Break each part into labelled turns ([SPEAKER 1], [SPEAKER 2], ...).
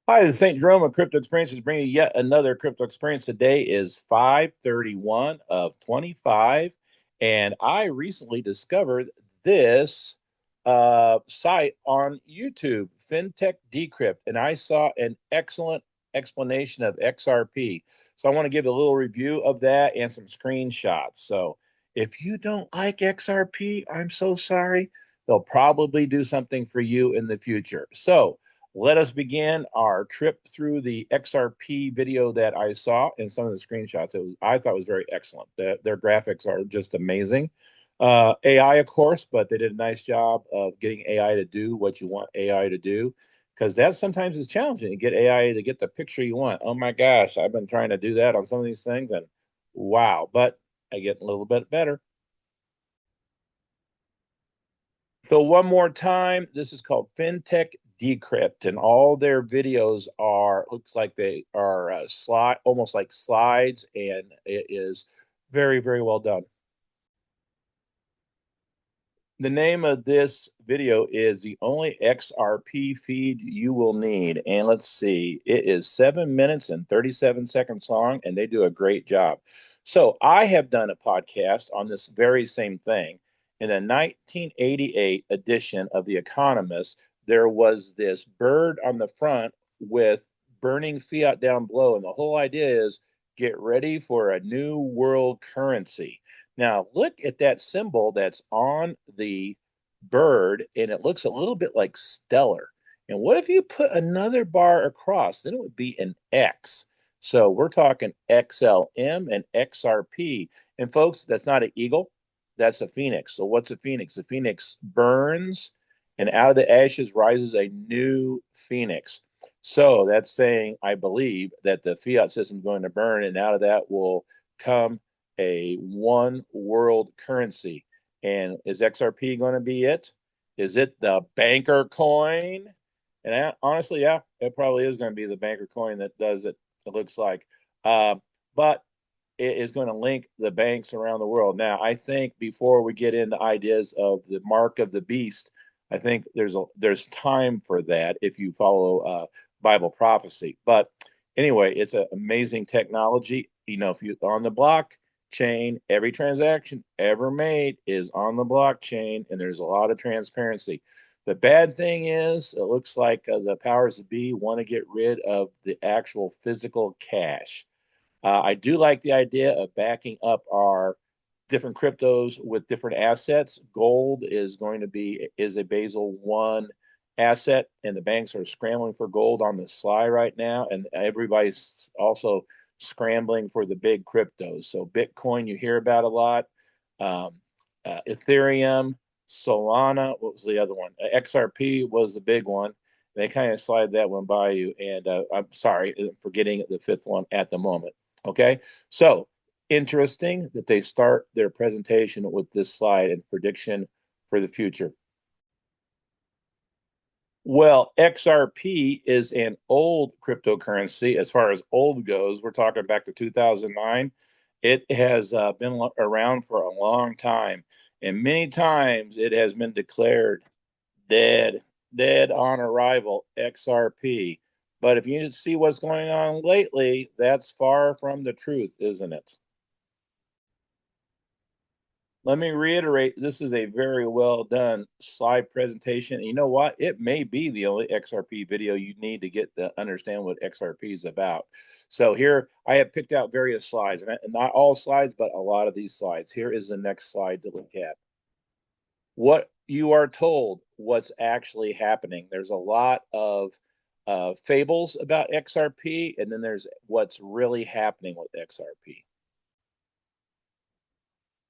[SPEAKER 1] Hi, this is Saintjerome of Crypto Experiences bringing you yet another crypto experience. Today is 5/31 of 25, and I recently discovered this site on YouTube, Fintech Decrypt, and I saw an excellent explanation of XRP. So I want to give a little review of that and some screenshots. So if you don't like XRP, I'm so sorry. They'll probably do something for you in the future. So let us begin our trip through the XRP video that I saw and some of the screenshots. I thought it was very excellent. Their graphics are just amazing. AI, of course, but they did a nice job of getting AI to do what you want AI to do, because that sometimes is challenging to get AI to get the picture you want. Oh my gosh, I've been trying to do that on some of these things, and wow, but I get a little bit better. So one more time, this is called FinTech Decrypt, and all their videos are looks like they are slide almost like slides, and it is very, very well done. The name of this video is the only XRP feed you will need, and let's see, it is 7 minutes and 37 seconds long, and they do a great job. So I have done a podcast on this very same thing. In the 1988 edition of The Economist, there was this bird on the front with burning fiat down below. And the whole idea is get ready for a new world currency. Now, look at that symbol that's on the bird, and it looks a little bit like stellar. And what if you put another bar across? Then it would be an X. So we're talking XLM and XRP. And folks, that's not an eagle, that's a phoenix. So what's a phoenix? The phoenix burns, and out of the ashes rises a new phoenix. So that's saying, I believe, that the fiat system is going to burn, and out of that will come a one world currency. And is XRP going to be it? Is it the banker coin? And honestly, yeah, it probably is going to be the banker coin that does it. It looks like, but it is going to link the banks around the world. Now, I think before we get into ideas of the mark of the beast, I think there's time for that if you follow Bible prophecy. But anyway, it's an amazing technology. You know, if you on the blockchain, every transaction ever made is on the blockchain, and there's a lot of transparency. The bad thing is, it looks like the powers that be want to get rid of the actual physical cash. I do like the idea of backing up our different cryptos with different assets. Gold is a Basel one asset, and the banks are scrambling for gold on the sly right now, and everybody's also scrambling for the big cryptos. So Bitcoin you hear about a lot, um, Ethereum, Solana. What was the other one? XRP was the big one. They kind of slide that one by you, and I'm sorry I'm forgetting the fifth one at the moment. Okay, so interesting that they start their presentation with this slide and prediction for the future. Well, XRP is an old cryptocurrency as far as old goes. We're talking back to 2009. It has been around for a long time, and many times it has been declared dead, dead on arrival, XRP. But if you see what's going on lately, that's far from the truth, isn't it? Let me reiterate, this is a very well done slide presentation. And you know what? It may be the only XRP video you need to get to understand what XRP is about. So here I have picked out various slides, and not all slides, but a lot of these slides. Here is the next slide to look at. What you are told, what's actually happening. There's a lot of fables about XRP, and then there's what's really happening with XRP.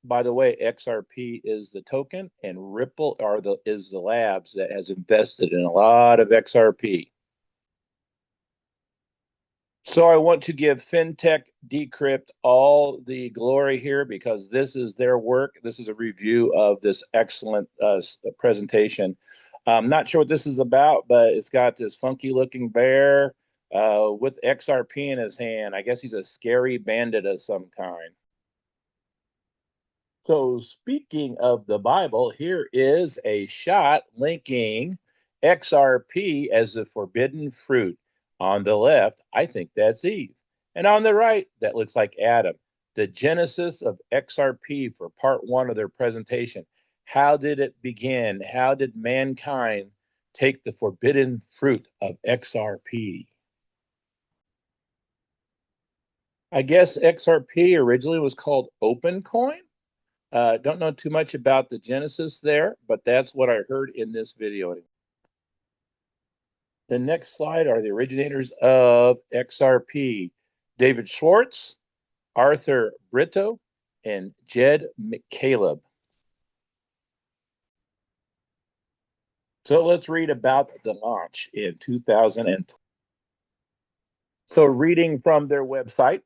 [SPEAKER 1] By the way, XRP is the token, and Ripple is the labs that has invested in a lot of XRP. So I want to give FinTech Decrypt all the glory here because this is their work. This is a review of this excellent presentation. I'm not sure what this is about, but it's got this funky looking bear with XRP in his hand. I guess he's a scary bandit of some kind. So, speaking of the Bible, here is a shot linking XRP as the forbidden fruit. On the left, I think that's Eve. And on the right, that looks like Adam. The genesis of XRP for part one of their presentation. How did it begin? How did mankind take the forbidden fruit of XRP? I guess XRP originally was called OpenCoin. Don't know too much about the genesis there, but that's what I heard in this video. The next slide are the originators of XRP: David Schwartz, Arthur Brito, and Jed McCaleb. So let's read about the launch in 2020. So reading from their website,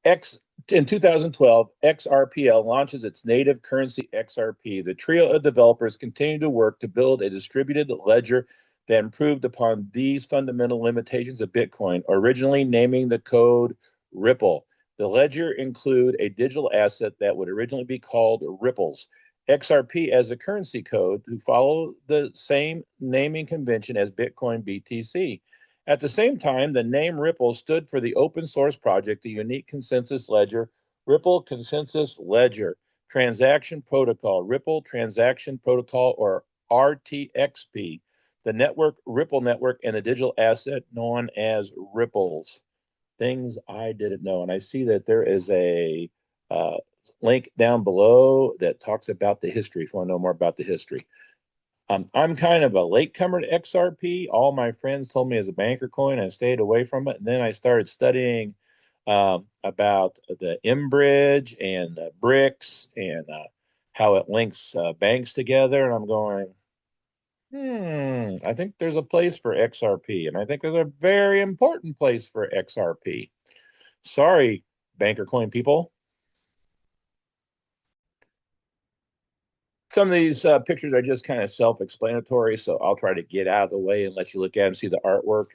[SPEAKER 1] in 2012, XRPL launches its native currency XRP. The trio of developers continue to work to build a distributed ledger that improved upon these fundamental limitations of Bitcoin, originally naming the code Ripple. The ledger include a digital asset that would originally be called Ripples. XRP as a currency code to follow the same naming convention as Bitcoin BTC. At the same time, the name Ripple stood for the open source project, the unique consensus ledger, Ripple Consensus Ledger Transaction Protocol, Ripple Transaction Protocol, or RTXP, the network, Ripple network, and the digital asset known as Ripples. Things I didn't know. And I see that there is a link down below that talks about the history if you want to know more about the history. I'm kind of a latecomer to XRP. All my friends told me as a banker coin. I stayed away from it. And then I started studying about the M-Bridge and BRICS and how it links banks together. And I'm going, I think there's a place for XRP. And I think there's a very important place for XRP. Sorry, banker coin people. Some of these pictures are just kind of self-explanatory, so I'll try to get out of the way and let you look at and see the artwork.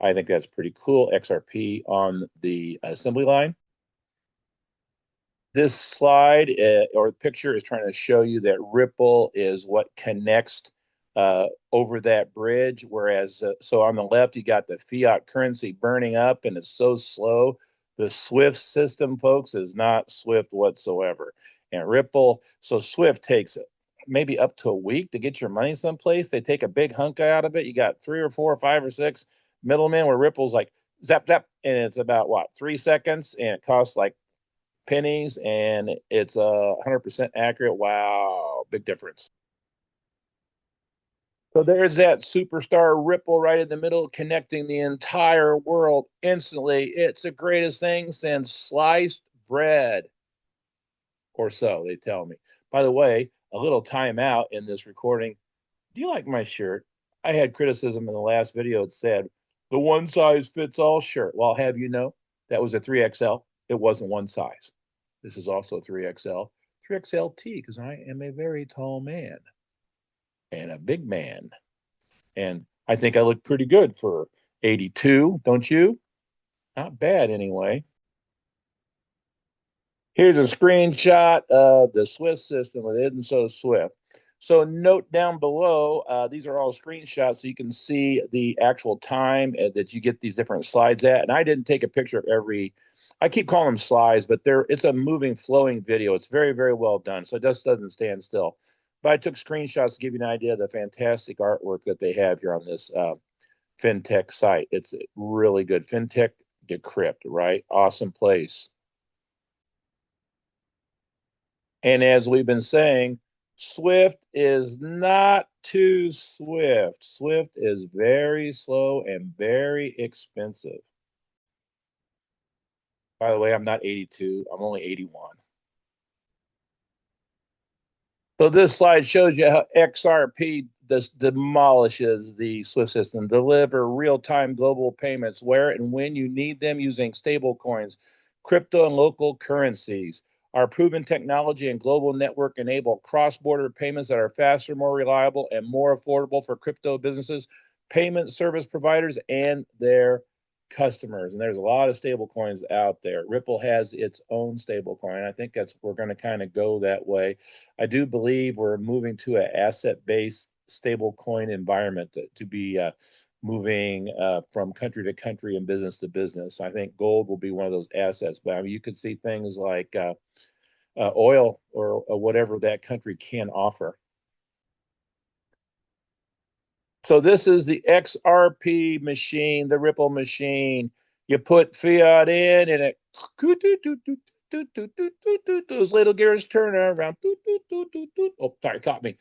[SPEAKER 1] I think that's pretty cool. XRP on the assembly line. This slide or picture is trying to show you that Ripple is what connects over that bridge. Whereas, so on the left, you got the fiat currency burning up and it's so slow. The Swift system, folks, is not Swift whatsoever. And Ripple, so Swift takes maybe up to a week to get your money someplace. They take a big hunk out of it. You got 3 or 4 or 5 or 6 middlemen where Ripple's like zap, zap. And it's about what, 3 seconds and it costs like pennies and it's 100% accurate. Wow, big difference. So there's that superstar Ripple right in the middle, connecting the entire world instantly. It's the greatest thing since sliced bread, or so they tell me. By the way, a little timeout in this recording. Do you like my shirt? I had criticism in the last video. It said the one size fits all shirt. Well, I'll have you know, that was a 3XL. It wasn't one size. This is also 3XL, 3XLT, because I am a very tall man and a big man. And I think I look pretty good for 82, don't you? Not bad anyway. Here's a screenshot of the Swift system with Isn't So Swift. So note down below, these are all screenshots so you can see the actual time that you get these different slides at. And I didn't take a picture of every, I keep calling them slides, but it's a moving, flowing video. It's very, very well done. So it just doesn't stand still. But I took screenshots to give you an idea of the fantastic artwork that they have here on this Fintech site. It's really good. Fintech Decrypt, right? Awesome place. And as we've been saying, Swift is not too swift. Swift is very slow and very expensive. By the way, I'm not 82, I'm only 81. So this slide shows you how XRP demolishes the SWIFT system, deliver real-time global payments where and when you need them using stable coins, crypto and local currencies. Our proven technology and global network enable cross-border payments that are faster, more reliable, and more affordable for crypto businesses, payment service providers, and their customers. And there's a lot of stable coins out there. Ripple has its own stable coin. I think we're going to kind of go that way. I do believe we're moving to an asset-based stable coin environment to be moving from country to country and business to business. I think gold will be one of those assets, but I mean, you could see things like oil or whatever that country can offer. So this is the XRP machine, the Ripple machine. You put fiat in and it those little gears turn around. Oh, sorry, caught me.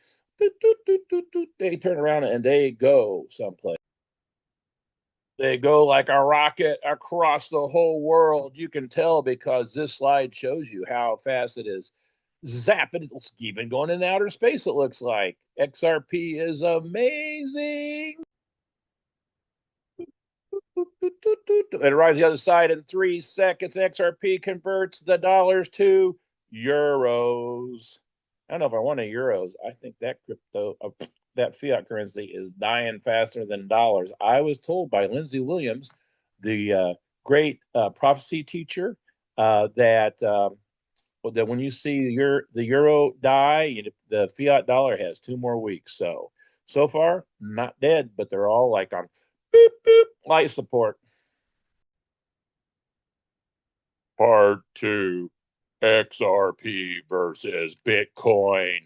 [SPEAKER 1] They turn around and they go someplace. They go like a rocket across the whole world. You can tell because this slide shows you how fast it is. Zap, it's even going in outer space, it looks like. XRP is amazing. It arrives the other side in 3 seconds. XRP converts the dollars to euros. I don't know if I want a euros. I think that that fiat currency is dying faster than dollars. I was told by Lindsay Williams, the great prophecy teacher, that when you see the euro die, the fiat dollar has 2 more weeks. So far, not dead, but they're all like on boop, boop, light support. Part two, XRP versus Bitcoin,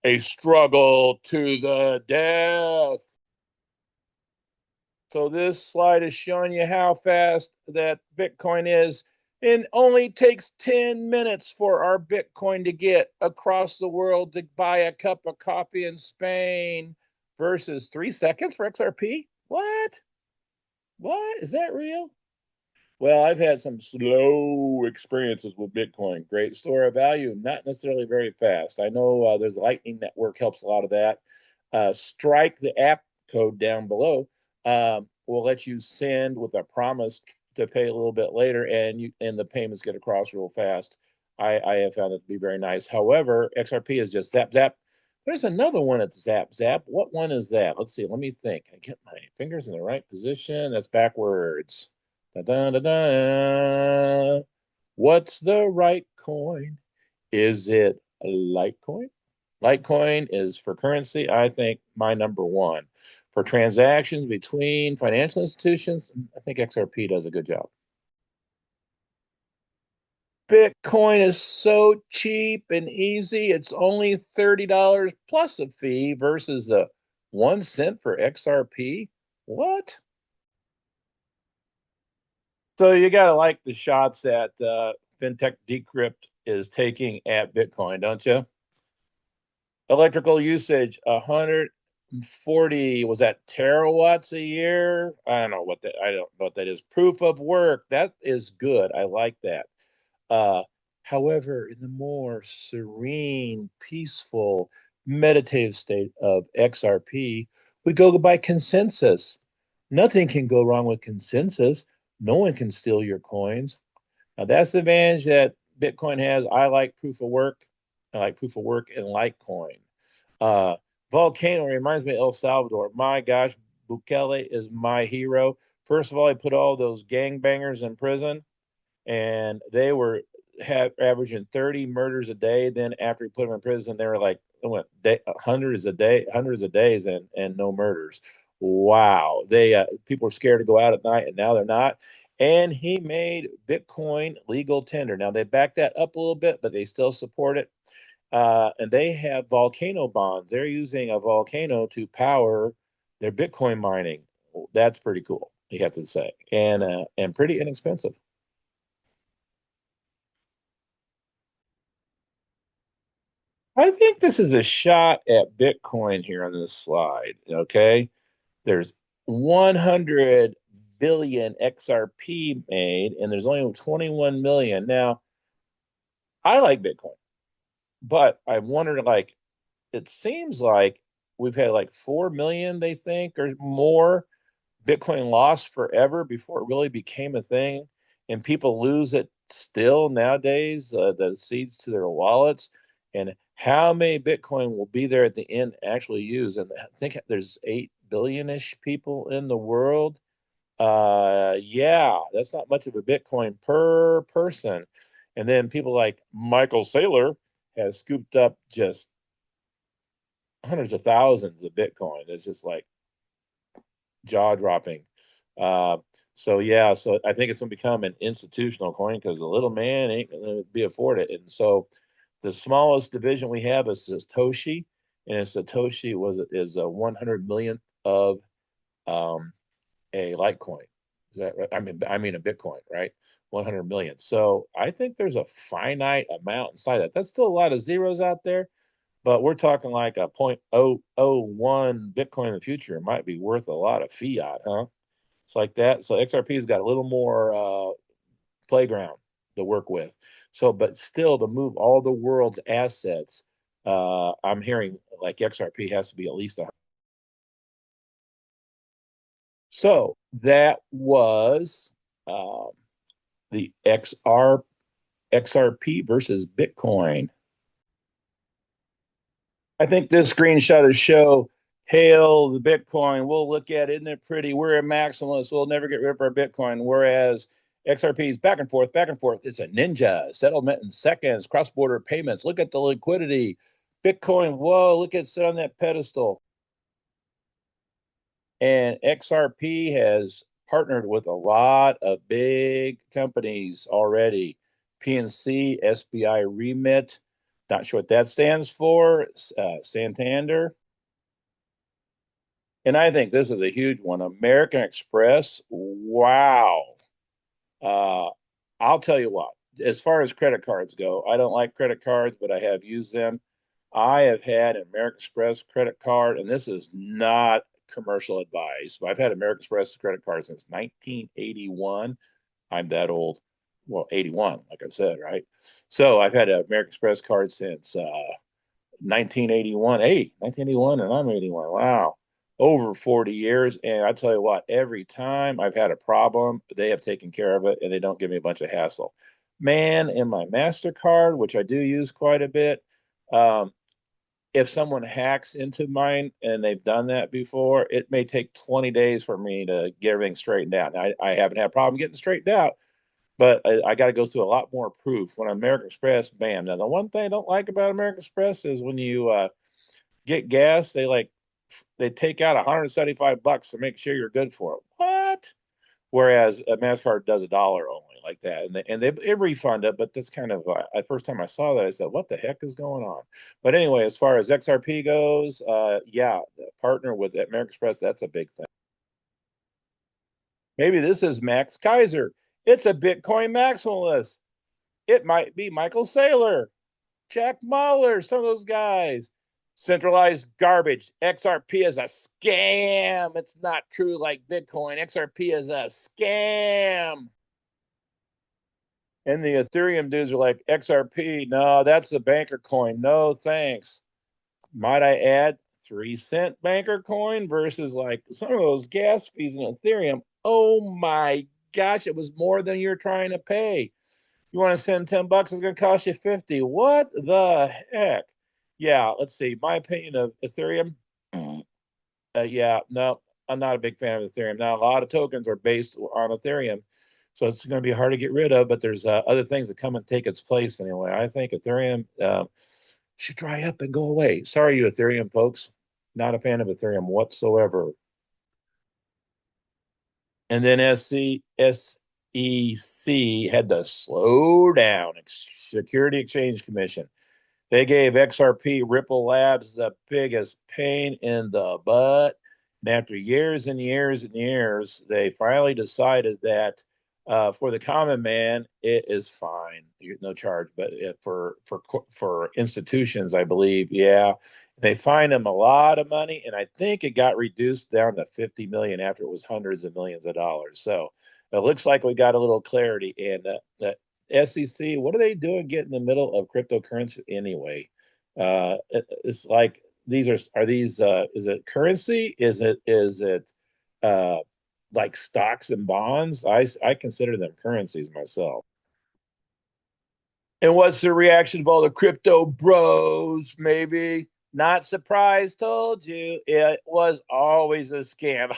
[SPEAKER 1] a struggle to the death. So this slide is showing you how fast that Bitcoin is. It only takes 10 minutes for our Bitcoin to get across the world to buy a cup of coffee in Spain versus 3 seconds for XRP. What? What? Is that real? Well, I've had some slow experiences with Bitcoin. Great store of value, not necessarily very fast. I know there's Lightning Network helps a lot of that. Strike the app code down below. Will let you send with a promise to pay a little bit later, and the payments get across real fast. I have found it to be very nice. However, XRP is just zap zap. There's another one that's zap zap. What one is that? Let's see. Let me think. I get my fingers in the right position. That's backwards. Da, da, da, da. What's the right coin? Is it a Litecoin? Litecoin is for currency, I think, my number one. For transactions between financial institutions, I think XRP does a good job. Bitcoin is so cheap and easy. It's only $30 plus a fee versus a 1 cent for XRP. What? So you got to like the shots that Fintech Decrypt is taking at Bitcoin, don't you? Electrical usage 140, was that terawatts a year? I don't know what that is. Proof of work, that is good. I like that. Uh, However, in the more serene, peaceful, meditative state of XRP, we go by consensus. Nothing can go wrong with consensus. No one can steal your coins. Now that's the advantage that Bitcoin has. I like proof of work. I like proof of work and Litecoin. Uh, Volcano reminds me of El Salvador. My gosh, Bukele is my hero. First of all, he put all those gangbangers in prison, and they were averaging 30 murders a day. Then after he put them in prison, they were like hundreds of days, and no murders. Wow, they people are scared to go out at night, and now they're not. And he made Bitcoin legal tender. Now they backed that up a little bit, but they still support it. And they have volcano bonds. They're using a volcano to power their Bitcoin mining. That's pretty cool, you have to say, and pretty inexpensive. I think this is a shot at Bitcoin here on this slide. Okay. There's 100 billion XRP made, and there's only 21 million. Now, I like Bitcoin, but I wondered like, it seems like we've had like 4 million, they think, or more Bitcoin lost forever before it really became a thing. And people lose it still nowadays, the seeds to their wallets. And how many Bitcoin will be there at the end actually used? And I think there's 8 billion ish people in the world. Yeah, that's not much of a Bitcoin per person. And then people like Michael Saylor has scooped up just hundreds of thousands of Bitcoin. It's just like jaw dropping. Uh, so yeah, so I think it's going to become an institutional coin because the little man ain't going to be afforded. And so the smallest division we have is Satoshi, and a Satoshi is a 100 millionth of um, a Litecoin. Is that right? I mean a Bitcoin, right? 100 million. So I think there's a finite amount inside that. That's still a lot of zeros out there, but we're talking like a 0.001 Bitcoin in the future. It might be worth a lot of fiat, huh? It's like that. So XRP's got a little more playground to work with. So, but still, to move all the world's assets, I'm hearing like XRP has to be at least a. So that was um, the XRP versus Bitcoin. I think this screenshot will show, hail the Bitcoin. We'll look at, isn't it pretty? We're a maximalist. We'll never get rid of our Bitcoin. Whereas XRP is back and forth, back and forth. It's a ninja. Settlement in seconds, cross border payments. Look at the liquidity. Bitcoin, whoa, look at it sit on that pedestal. And XRP has partnered with a lot of big companies already. PNC, SBI Remit, not sure what that stands for, Santander. And I think this is a huge one. American Express, wow. Uh, I'll tell you what, as far as credit cards go, I don't like credit cards, but I have used them. I have had an American Express credit card, and this is not commercial advice, but I've had American Express credit card since 1981. I'm that old. Well, 81, like I said, right? So I've had an American Express card since 1981. Hey, 1981, and I'm 81. Wow. Over 40 years. And I tell you what, every time I've had a problem, they have taken care of it and they don't give me a bunch of hassle. Man, in my MasterCard, which I do use quite a bit, um, if someone hacks into mine and they've done that before, it may take 20 days for me to get everything straightened out. Now, I haven't had a problem getting straightened out, but I got to go through a lot more proof. When American Express, bam. Now, the one thing I don't like about American Express is when you get gas, they take out $175 to make sure you're good for it. What? Whereas a Mastercard does $1 only like that, and they refund it. But that's kind of the first time I saw that, I said, "What the heck is going on?" But anyway, as far as XRP goes, yeah, partner with American Express, that's a big thing. Maybe this is Max Kaiser. It's a Bitcoin maximalist. It might be Michael Saylor, Jack Mahler, some of those guys. Centralized garbage. XRP is a scam. It's not true like Bitcoin. XRP is a scam. And the Ethereum dudes are like, XRP, no, that's the banker coin. No, thanks. Might I add 3 cent banker coin versus like some of those gas fees in Ethereum? Oh my gosh, it was more than you're trying to pay. You want to send $10, it's going to cost you 50. What the heck? Yeah, let's see. My opinion of Ethereum. Yeah, no, I'm not a big fan of Ethereum. Now, a lot of tokens are based on Ethereum, so it's going to be hard to get rid of. But there's other things that come and take its place anyway. I think Ethereum should dry up and go away. Sorry, you Ethereum folks. Not a fan of Ethereum whatsoever. And then SEC had to slow down. Security Exchange Commission. They gave XRP Ripple Labs the biggest pain in the butt. And after years and years and years, they finally decided that for the common man, it is fine, no charge. But for institutions, I believe, yeah, they fined them a lot of money, and I think it got reduced down to 50 million after it was hundreds of millions of dollars. So it looks like we got a little clarity, and SEC, what are they doing getting in the middle of cryptocurrency anyway? It's like are these is it currency? Is it uh, like stocks and bonds? I consider them currencies myself. And what's the reaction of all the crypto bros? Maybe not surprised. Told you it was always a scam.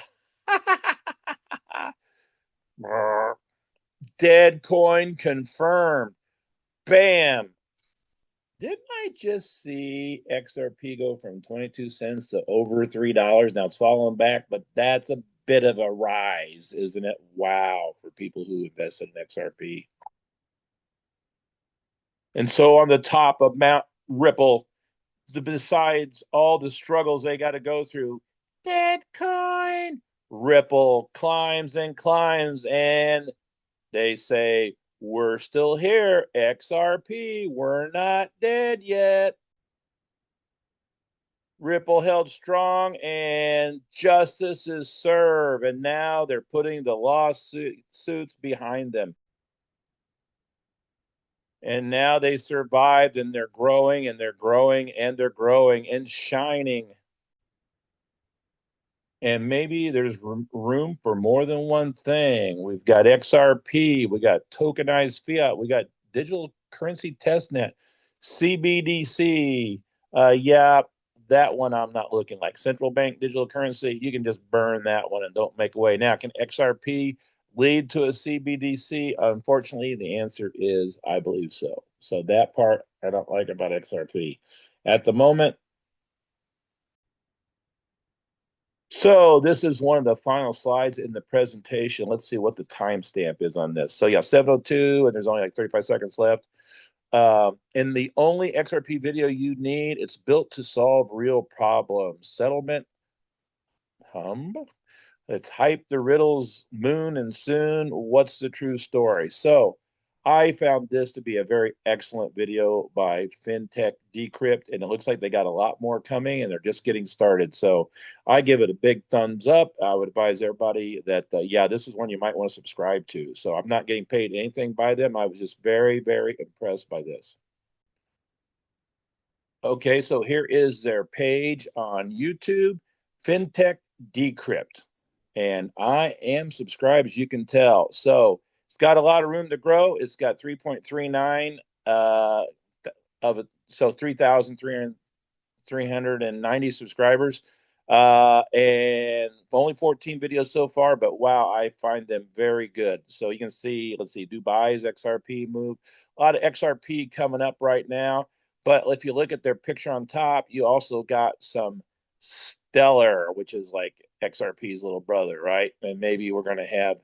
[SPEAKER 1] Dead coin confirmed. Bam. Didn't I just see XRP go from 22 cents to over $3? Now it's falling back, but that's a bit of a rise, isn't it? Wow, for people who invested in XRP. And so on the top of Mount Ripple, besides all the struggles they got to go through, dead coin, Ripple climbs and climbs, and they say, we're still here, XRP, we're not dead yet. Ripple held strong and justice is served. And now they're putting the lawsuits behind them. And now they survived and they're growing and they're growing and they're growing and shining. And maybe there's room for more than one thing. We've got XRP, we got tokenized fiat, we got digital currency testnet, CBDC. Yeah, that one I'm not looking like. Central bank digital currency, you can just burn that one and don't make away. Now, can XRP lead to a CBDC? Unfortunately, the answer is I believe so. So that part I don't like about XRP. At the moment, so this is one of the final slides in the presentation. Let's see what the timestamp is on this. So yeah, 7:02, and there's only like 35 seconds left. In the only XRP video you need, it's built to solve real problems. Settlement, hum, it's hype the riddles, moon and soon. What's the true story? So I found this to be a very excellent video by Fintech Decrypt, and it looks like they got a lot more coming and they're just getting started. So I give it a big thumbs up. I would advise everybody that, yeah, this is one you might want to subscribe to. So I'm not getting paid anything by them. I was just very, very impressed by this. Okay, so here is their page on YouTube, Fintech Decrypt. And I am subscribed, as you can tell. So it's got a lot of room to grow. It's got 3.39 of it, so 3,390 subscribers. And only 14 videos so far, but wow, I find them very good. So you can see, let's see, Dubai's XRP move. A lot of XRP coming up right now. But if you look at their picture on top, you also got some Stellar, which is like XRP's little brother, right? And maybe we're going to have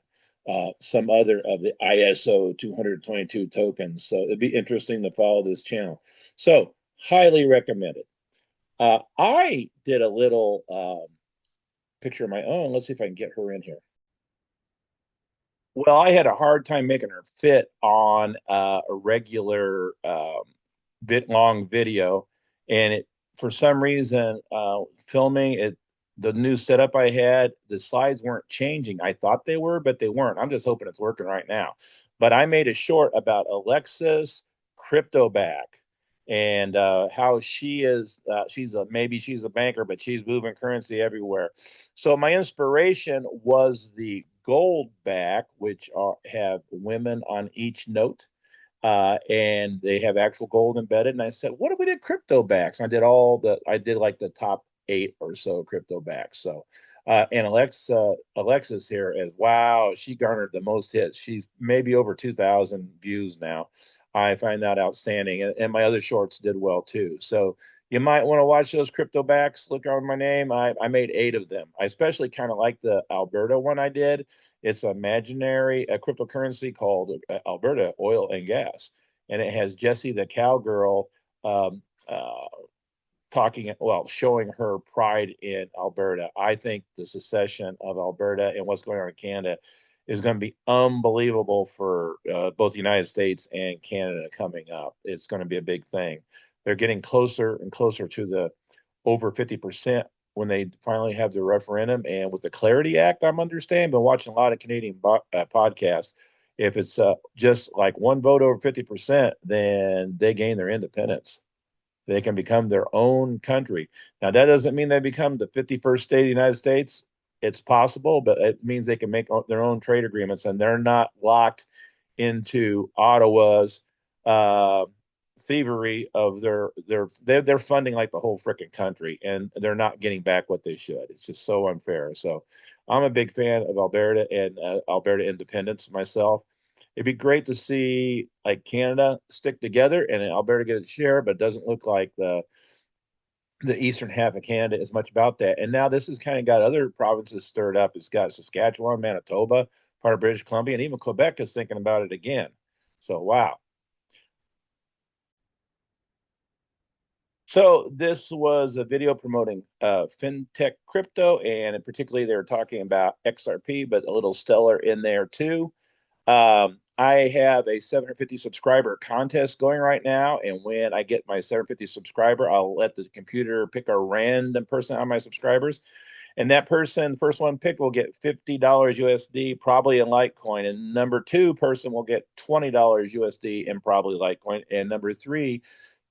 [SPEAKER 1] some other of the ISO 222 tokens. So it'd be interesting to follow this channel. So highly recommended. I did a little picture of my own. Let's see if I can get her in here. Well, I had a hard time making her fit on a regular bit long video, and it for some reason filming it, the new setup I had, the slides weren't changing. I thought they were, but they weren't. I'm just hoping it's working right now. But I made a short about Alexis Cryptoback and how she is. She's a maybe she's a banker, but she's moving currency everywhere. So my inspiration was the goldback, which have women on each note, and they have actual gold embedded. And I said, what if we did crypto backs? I did like the top 8 or so crypto backs. So, and Alexis here is, wow, she garnered the most hits. She's maybe over 2,000 views now. I find that outstanding. And my other shorts did well too. So you might want to watch those crypto backs. Look on my name. I made 8 of them. I especially kind of like the Alberta one I did. It's imaginary, a cryptocurrency called Alberta Oil and Gas. And it has Jessie the cowgirl um, uh, showing her pride in Alberta. I think the secession of Alberta and what's going on in Canada is going to be unbelievable for both the United States and Canada coming up. It's going to be a big thing. They're getting closer and closer to the over 50% when they finally have the referendum. And with the Clarity Act, I'm understanding, been watching a lot of Canadian podcasts. If it's just like one vote over 50%, then they gain their independence. They can become their own country. Now, that doesn't mean they become the 51st state of the United States. It's possible, but it means they can make their own trade agreements and they're not locked into Ottawa's uh, thievery of they're funding like the whole freaking country and they're not getting back what they should. It's just so unfair. So I'm a big fan of Alberta and Alberta independence myself. It'd be great to see like Canada stick together and Alberta get its share, but it doesn't look like the eastern half of Canada as much about that. And now this has kind of got other provinces stirred up. It's got Saskatchewan, Manitoba, part of British Columbia, and even Quebec is thinking about it again. So wow. So this was a video promoting fintech crypto, and particularly they were talking about XRP, but a little Stellar in there too. I have a 750 subscriber contest going right now, and when I get my 750 subscriber, I'll let the computer pick a random person out of my subscribers, and that person, first one picked, will get $50 USD, probably in Litecoin, and number two person will get $20 USD in probably Litecoin, and number three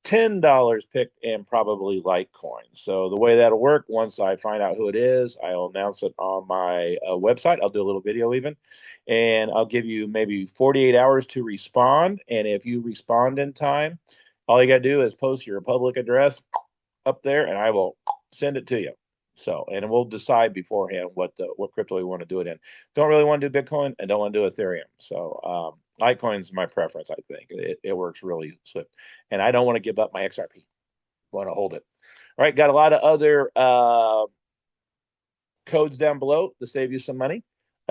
[SPEAKER 1] $10 picked and probably Litecoin. So the way that'll work, once I find out who it is, I'll announce it on my website. I'll do a little video even, and I'll give you maybe 48 hours to respond. And if you respond in time, all you got to do is post your public address up there, and I will send it to you. So, and we'll decide beforehand what crypto we want to do it in. Don't really want to do Bitcoin and don't want to do Ethereum. So, Litecoin is my preference. I think it works really swift, and I don't want to give up my XRP. I want to hold it. All right, got a lot of other codes down below to save you some money.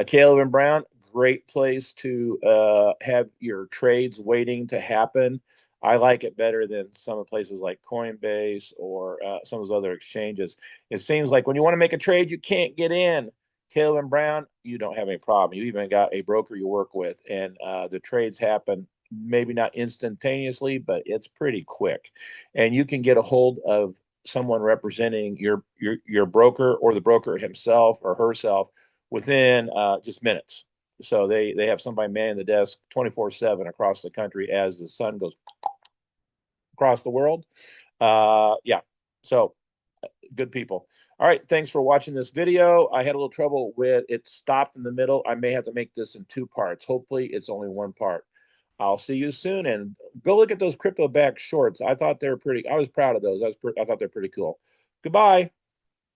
[SPEAKER 1] Caleb and Brown, great place to have your trades waiting to happen. I like it better than some of the places like Coinbase or some of those other exchanges. It seems like when you want to make a trade, you can't get in. Caleb and Brown, you don't have any problem. You even got a broker you work with, and the trades happen maybe not instantaneously, but it's pretty quick. And you can get a hold of someone representing your broker or the broker himself or herself within just minutes. So they have somebody manning the desk 24/7 across the country as the sun goes across the world. Yeah, so good people. All right, thanks for watching this video. I had a little trouble with it stopped in the middle. I may have to make this in two parts. Hopefully, it's only one part. I'll see you soon, and go look at those crypto back shorts. I thought they were pretty. I was proud of those. I thought they're pretty cool. Goodbye.